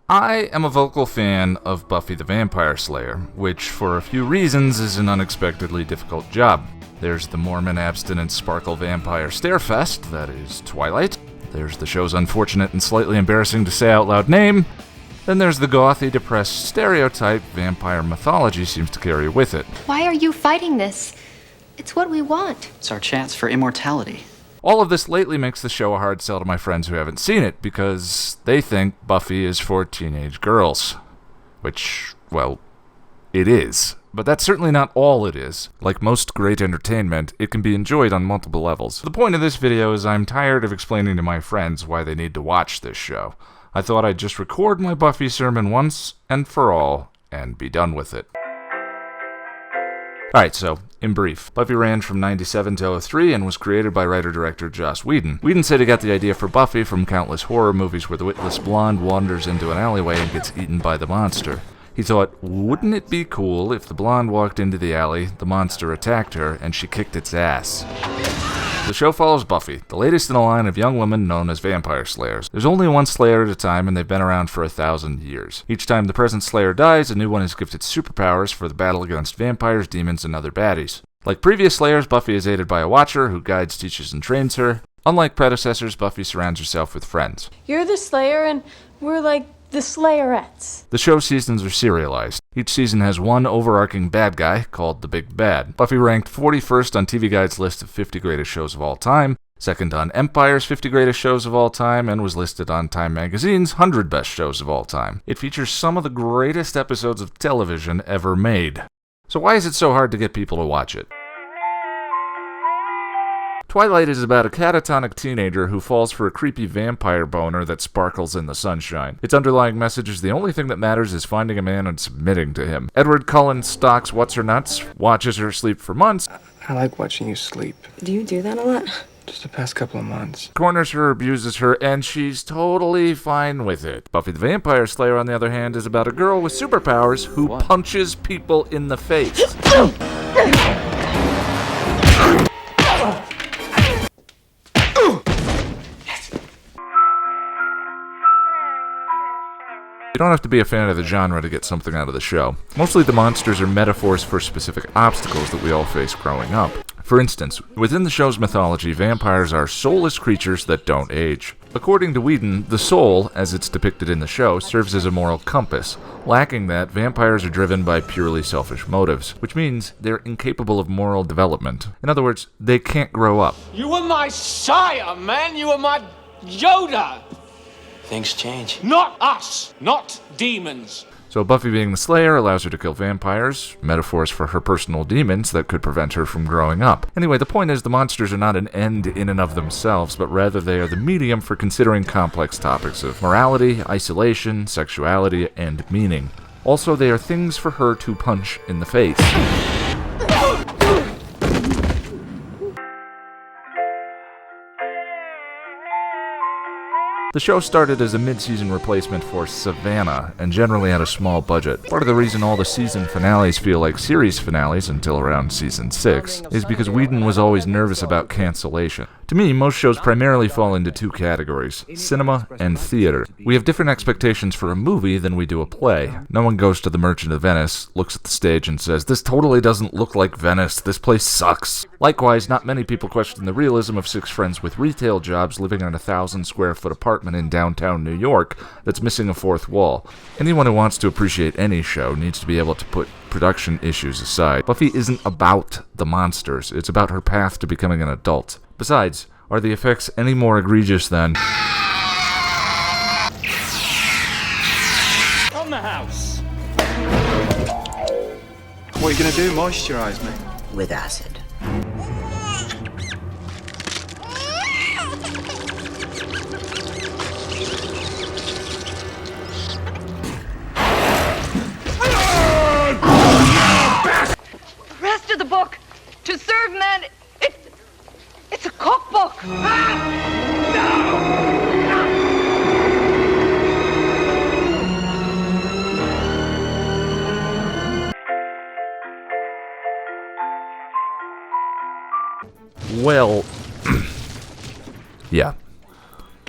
I am a vocal fan of Buffy the Vampire Slayer, which for a few reasons is an unexpectedly difficult job. There's the Mormon abstinent sparkle vampire starefest, that is Twilight. There's the show's unfortunate and slightly embarrassing to say out loud name. Then there's the gothy, depressed stereotype vampire mythology seems to carry with it. Why are you fighting this? It's what we want. It's our chance for immortality. All of this lately makes the show a hard sell to my friends who haven't seen it, because they think Buffy is for teenage girls. Which, well, it is. But that's certainly not all it is. Like most great entertainment, it can be enjoyed on multiple levels. The point of this video is I'm tired of explaining to my friends why they need to watch this show. I thought I'd just record my Buffy sermon once and for all, and be done with it. Alright, so, in brief, Buffy ran from 97 to 03 and was created by writer-director Joss Whedon. Whedon said he got the idea for Buffy from countless horror movies where the witless blonde wanders into an alleyway and gets eaten by the monster. He thought, wouldn't it be cool if the blonde walked into the alley, the monster attacked her, and she kicked its ass? The show follows Buffy, the latest in a line of young women known as vampire slayers. There's only one slayer at a time, and they've been around for 1,000 years. Each time the present slayer dies, a new one is gifted superpowers for the battle against vampires, demons, and other baddies. Like previous slayers, Buffy is aided by a watcher who guides, teaches, and trains her. Unlike predecessors, Buffy surrounds herself with friends. You're the slayer, and we're like the Slayerettes. The show seasons are serialized. Each season has one overarching bad guy, called the Big Bad. Buffy ranked 41st on TV Guide's list of 50 greatest shows of all time, second on Empire's 50 greatest shows of all time, and was listed on Time Magazine's 100 best shows of all time. It features some of the greatest episodes of television ever made. So why is it so hard to get people to watch it? Twilight is about a catatonic teenager who falls for a creepy vampire boner that sparkles in the sunshine. Its underlying message is the only thing that matters is finding a man and submitting to him. Edward Cullen stalks What's-Her-Nuts, watches her sleep for months. I like watching you sleep. Do you do that a lot? Just the past couple of months. Corners her, abuses her, and she's totally fine with it. Buffy the Vampire Slayer, on the other hand, is about a girl with superpowers who punches people in the face. You don't have to be a fan of the genre to get something out of the show. Mostly the monsters are metaphors for specific obstacles that we all face growing up. For instance, within the show's mythology, vampires are soulless creatures that don't age. According to Whedon, the soul, as it's depicted in the show, serves as a moral compass. Lacking that, vampires are driven by purely selfish motives, which means they're incapable of moral development. In other words, they can't grow up. You were my sire, man! You were my Yoda! Things change. Not us! Not demons! So Buffy being the Slayer allows her to kill vampires, metaphors for her personal demons that could prevent her from growing up. Anyway, the point is the monsters are not an end in and of themselves, but rather they are the medium for considering complex topics of morality, isolation, sexuality, and meaning. Also, they are things for her to punch in the face. The show started as a mid-season replacement for Savannah, and generally had a small budget. Part of the reason all the season finales feel like series finales until around season 6 is because Whedon was always nervous about cancellation. To me, most shows primarily fall into two categories: cinema and theater. We have different expectations for a movie than we do a play. No one goes to the Merchant of Venice, looks at the stage and says, "This totally doesn't look like Venice, this place sucks." Likewise, not many people question the realism of 6 friends with retail jobs living in a 1,000-square-foot apartment in downtown New York that's missing a fourth wall. Anyone who wants to appreciate any show needs to be able to put production issues aside. Buffy isn't about the monsters, it's about her path to becoming an adult. Besides, are the effects any more egregious than On the house! What are you gonna do? Moisturize me? With acid. The rest of the book, to serve man, it's a cookbook.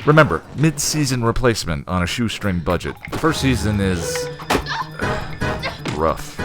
Remember, mid-season replacement on a shoestring budget. The first season is rough.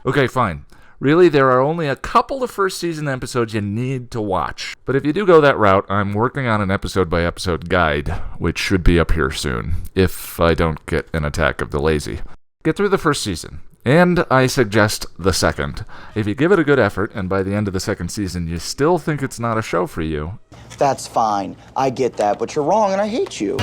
Okay, fine. Really, there are only a couple of first season episodes you need to watch. But if you do go that route, I'm working on an episode-by-episode guide, which should be up here soon, if I don't get an attack of the lazy. Get through the first season. And I suggest the second. If you give it a good effort, and by the end of the second season you still think it's not a show for you... That's fine. I get that, but you're wrong and I hate you.